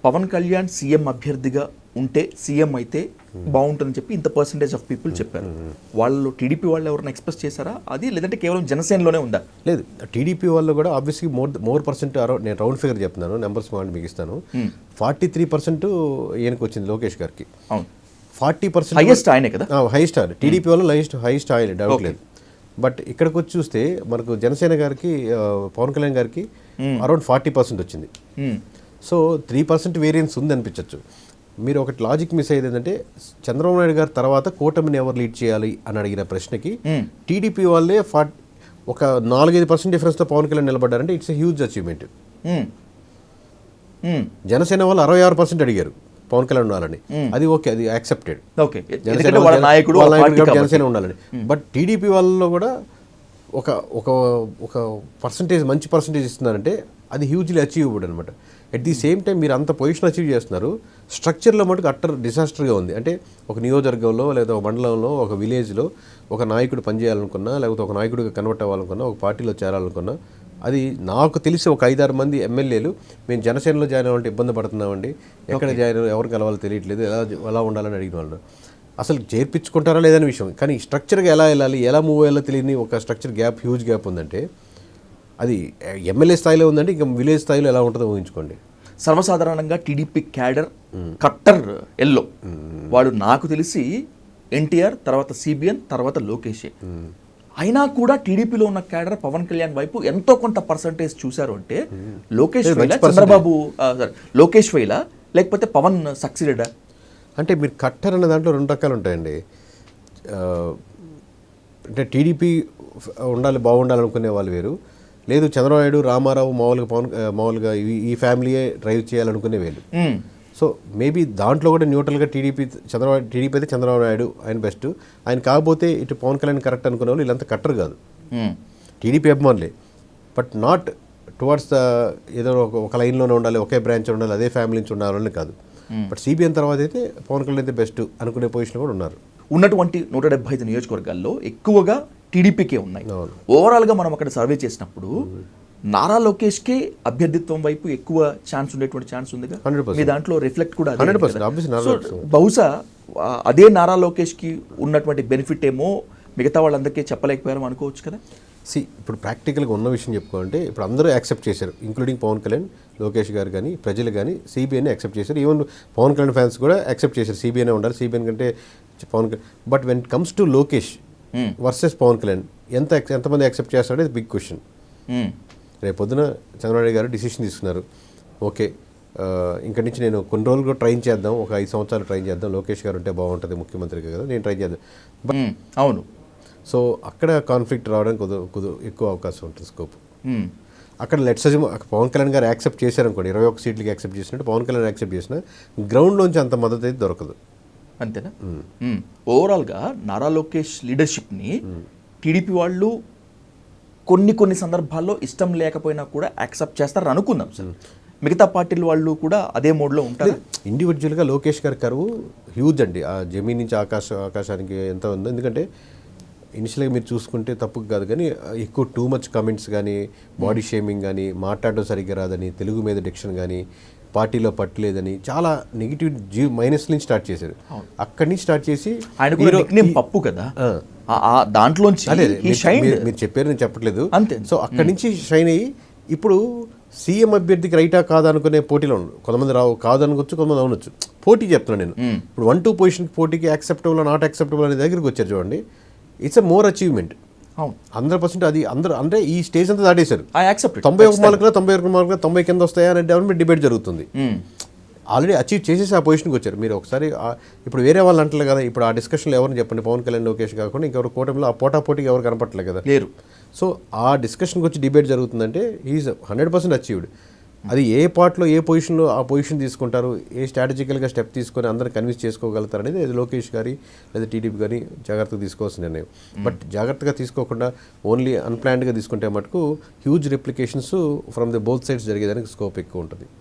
Pawan Kalyan CM అభ్యర్థిగా ఉంటే CM అయితే బాగుంటుందని చెప్పి ఇంత పర్సెంటేజ్ ఆఫ్ పీపుల్ చెప్పారు. వాళ్ళు టీడీపీ వాళ్ళు ఎవరైనా ఎక్స్ప్రెస్ చేశారా అది, లేదంటే కేవలం జనసేనలోనే ఉందా? లేదు, టీడీపీ వాళ్ళు కూడా ఆబ్వియస్లీ మోర్ పర్సెంట్ నేను రౌండ్ ఫిగర్ చెప్తున్నాను, నెంబర్స్ మీకు ఇస్తాను. 43% ఈయనకు వచ్చింది లోకేష్ గారికి. 40% హైయెస్ట్ ఆయనే కదా, హైయెస్ట్ ఆయన టీడీపీ వాళ్ళు హైయెస్ట్ ఆయన, డౌట్ లేదు. బట్ ఇక్కడికి వచ్చి చూస్తే మనకు జనసేన గారికి పవన్ కళ్యాణ్ గారికి అరౌండ్ 40% వచ్చింది. సో 3% వేరియన్స్ ఉంది అనిపించవచ్చు. మీరు ఒకటి లాజిక్ మిస్ అయ్యేది ఏంటంటే, చంద్రబాబు నాయుడు గారి తర్వాత కూటమిని ఎవరు లీడ్ చేయాలి అని అడిగిన ప్రశ్నకి టీడీపీ వాళ్ళే ఒక 4-5% డిఫరెన్స్తో పవన్ కళ్యాణ్ నిలబడ్డారంటే it's a huge achievement. Janasena వాళ్ళు 66% అడిగారు పవన్ కళ్యాణ్ ఉండాలని, అది ఓకే, అది యాక్సెప్టెడ్, జనసేన ఉండాలని. బట్ టీడీపీ వాళ్ళలో కూడా ఒక పర్సంటేజ్, మంచి పర్సంటేజ్ ఇస్తున్నారంటే అది హ్యూజ్లీ అచీవబుల్ అనమాట. అట్ ది సేమ్ టైం మీరు అంత పొజిషన్ అచీవ్ చేస్తున్నారు, స్ట్రక్చర్లో మటుకు అట్టర్ డిజాస్టర్గా ఉంది. అంటే ఒక నియోజకవర్గంలో లేదా ఒక మండలంలో ఒక విలేజ్లో ఒక నాయకుడు పనిచేయాలనుకున్నా, లేకపోతే ఒక నాయకుడిగా కన్వర్ట్ అవ్వాలనుకున్నా, ఒక పార్టీలో చేరాలనుకున్నా, అది నాకు తెలిసి ఒక 5-6 మంది ఎమ్మెల్యేలు మేము జనసేనలో జాయిన్ అవ్వాలంటే ఇబ్బంది పడుతున్నామండి, ఎక్కడ జాయిన్ ఎవరు కలవాలో తెలియట్లేదు, ఎలా ఉండాలని అడిగిన వాళ్ళు. అసలు చేర్పించుకుంటారా లేదనే విషయం, కానీ స్ట్రక్చర్గా ఎలా వెళ్ళాలి, ఎలా మూవ్ అయ్యాలో తెలియని ఒక స్ట్రక్చర్ గ్యాప్, హ్యూజ్ గ్యాప్ ఉందంటే అది ఎమ్మెల్యే స్థాయిలో ఉందంటే ఇంకా విలేజ్ స్థాయిలో ఎలా ఉంటుందో ఊహించుకోండి. సర్వసాధారణంగా టీడీపీ క్యాడర్ కట్టర్ ఎల్లో వాడు, నాకు తెలిసి ఎన్టీఆర్, తర్వాత సిబిఎన్, తర్వాత లోకేషే. అయినా కూడా టీడీపీలో ఉన్న క్యాడర్ పవన్ కళ్యాణ్ వైపు ఎంతో కొంత పర్సంటేజ్ చూశారు అంటే లోకేష్ వైలా, చంద్రబాబు లోకేష్ వైలా, లేకపోతే పవన్ సక్సీడెడా? అంటే మీరు కట్టర్ అనే దాంట్లో 2 రకాలు ఉంటాయండి. అంటే టీడీపీ ఉండాలి, బాగుండాలనుకునే వాళ్ళు వేరు, లేదు చంద్రబాబు నాయుడు, రామారావు మామూలుగా ఈ ఫ్యామిలీయే డ్రైవ్ చేయాలనుకునే వేరు. సో మేబీ దాంట్లో కూడా న్యూట్రల్గా టీడీపీ అయితే చంద్రబాబు నాయుడు ఆయన బెస్ట్, ఆయన కాకపోతే ఇటు పవన్ కళ్యాణ్ కరెక్ట్ అనుకునే వాళ్ళు వీళ్ళంతా కట్టర్ కాదు, టీడీపీ అభిమానులే. బట్ నాట్ టువర్డ్స్ ఏదో ఒక లైన్లోనే ఉండాలి, ఒకే బ్రాంచ్ ఉండాలి, అదే ఫ్యామిలీ నుంచి ఉండాలని కాదు. బట్ సిబిఎన్ తర్వాత అయితే పవన్ కళ్యాణ్ అయితే బెస్ట్ అనుకునే పొజిషన్ కూడా ఉన్నారు. ఉన్నటువంటి 175 నియోజకవర్గాల్లో ఎక్కువగా టీడీపీకే ఉన్నాయి. ఓవరాల్గా మనం అక్కడ సర్వే చేసినప్పుడు నారా లోకేష్కే అభ్యర్థిత్వం వైపు ఎక్కువ ఛాన్స్ ఉండేటువంటి ఛాన్స్ ఉంది. మీ దాంట్లో రిఫ్లెక్ట్ కూడా 100%. బహుశా అదే నారా లోకేష్కి ఉన్నటువంటి బెనిఫిట్ ఏమో మిగతా వాళ్ళందరికీ చెప్పలేకపోయారు అనుకోవచ్చు కదా. ఇప్పుడు ప్రాక్టికల్గా ఉన్న విషయం చెప్పుకోవాలంటే, ఇప్పుడు అందరూ యాక్సెప్ట్ చేశారు, ఇంక్లూడింగ్ పవన్ కళ్యాణ్, లోకేష్ గారు కానీ, ప్రజలు కానీ సిబిఎన్ యాక్సెప్ట్ చేశారు. ఈవెన్ పవన్ కళ్యాణ్ ఫ్యాన్స్ కూడా యాక్సెప్ట్ చేశారు, సిబిఎన్ ఉండాలి, సిబిఎన్ కంటే Pavan Kalyan. But when it comes to Lokesh versus Pavan Kalyan ఎంతమంది యాక్సెప్ట్ చేస్తారో ఇది బిగ్ క్వశ్చన్. రేపు పొద్దున చంద్రబాబు నాయుడు గారు డిసిషన్ తీసుకున్నారు, ఓకే ఇంక నుంచి నేను కొన్ని రోజులు కూడా ట్రైన్ చేద్దాం, ఒక 5 సంవత్సరాలు ట్రైన్ చేద్దాం, లోకేష్ గారు ఉంటే బాగుంటుంది ముఖ్యమంత్రిగా కదా, నేను ట్రైన్ చేద్దాం. బట్ అవును, సో అక్కడ కాన్ఫ్లిక్ట్ రావడానికి ఎక్కువ అవకాశం ఉంటుంది, స్కోప్. అక్కడ లెట్స్ అజ్యూమ్ పవన్ కళ్యాణ్ గారు యాక్సెప్ట్ చేశారనుకోండి, 21 సీట్లకి యాక్సెప్ట్ చేసినట్టు పవన్ కళ్యాణ్ యాక్సెప్ట్ చేసిన గ్రౌండ్లోంచి అంత మద్దతు అయితే దొరకదు, అంతేనా? ఓవరాల్గా నారా లోకేష్ లీడర్షిప్ని టీడీపీ వాళ్ళు కొన్ని సందర్భాల్లో ఇష్టం లేకపోయినా కూడా యాక్సెప్ట్ చేస్తారని అనుకుందాం సార్. మిగతా పార్టీల వాళ్ళు కూడా అదే మోడ్లో ఉంటారు. ఇండివిజువల్గా లోకేష్ గారి కరువు హ్యూజ్ అండి, ఆ జమీన్ నుంచి ఆకాశానికి ఎంత ఉందో. ఎందుకంటే ఇనిషియల్గా మీరు చూసుకుంటే తప్పు కాదు, కానీ ఎక్కువ టూ మచ్ కమెంట్స్ కానీ, బాడీ షేమింగ్ కానీ, మాట్లాడడం సరిగ్గా రాదని, తెలుగు మీద డిక్షన్ కానీ, పార్టీలో పట్టలేదని, చాలా నెగిటివ్ మైనస్ నుంచి స్టార్ట్ చేశారు. అక్కడి నుంచి స్టార్ట్ చేసి పప్పు కదా దాంట్లోంచి మీరు చెప్పారు, నేను చెప్పట్లేదు అంతే. సో అక్కడి నుంచి షైన్ అయ్యి ఇప్పుడు సీఎం అభ్యర్థికి రైటా కాదా అనుకునే పోటీలో ఉన్నారు. కొంతమంది కాదు అనుకోవచ్చు, కొంతమంది అవనొచ్చు. పోటీ చెప్తున్నాను నేను. ఇప్పుడు 1-2 పొజిషన్ పోటీకి యాక్సెప్టబుల్, నాట్ యాక్సెప్టబుల్ అనే దగ్గరికి వచ్చారు చూడండి. It's a more achievement. 100% అది అందరూ అంటే ఈ స్టేజ్ అంతా దాటేశారు. 91 మార్కులు 90 కింద వస్తాయా అనే డెవలప్మెంట్ డిబేట్ జరుగుతుంది. ఆల్రెడీ అచీవ్ చేసేసి ఆ పొజిషన్కి వచ్చారు. మీరు ఒకసారి ఇప్పుడు వేరే వాళ్ళు అంటారు కదా, ఇప్పుడు ఆ డిస్కషన్లో ఎవరిని చెప్పండి, పవన్ కళ్యాణ్ లోకేష్ కాకుండా ఇంకెవరు కూటమిలో ఆ పోటీకి ఎవరు కనపట్టలేదు కదా, లేరు. సో ఆ డిస్కషన్కి వచ్చి డిబేట్ జరుగుతుందంటే ఈజ్ 100% అచీవ్డ్. అది ఏ పార్ట్లో ఏ పొజిషన్లో ఆ పొజిషన్ తీసుకుంటారు, ఏ స్ట్రాటజికల్గా స్టెప్ తీసుకొని అందరిని కన్విన్స్ చేసుకోగలుగుతారు అనేది లోకేష్ గారి లేదా టీడీపీ కానీ జాగ్రత్తగా తీసుకోవాల్సిన నిర్ణయం. బట్ జాగ్రత్తగా తీసుకోకుండా ఓన్లీ అన్ప్లాన్డ్గా తీసుకుంటే మటుకు huge replications from the both sides జరిగేదానికి స్కోప్ ఎక్కువ ఉంటుంది.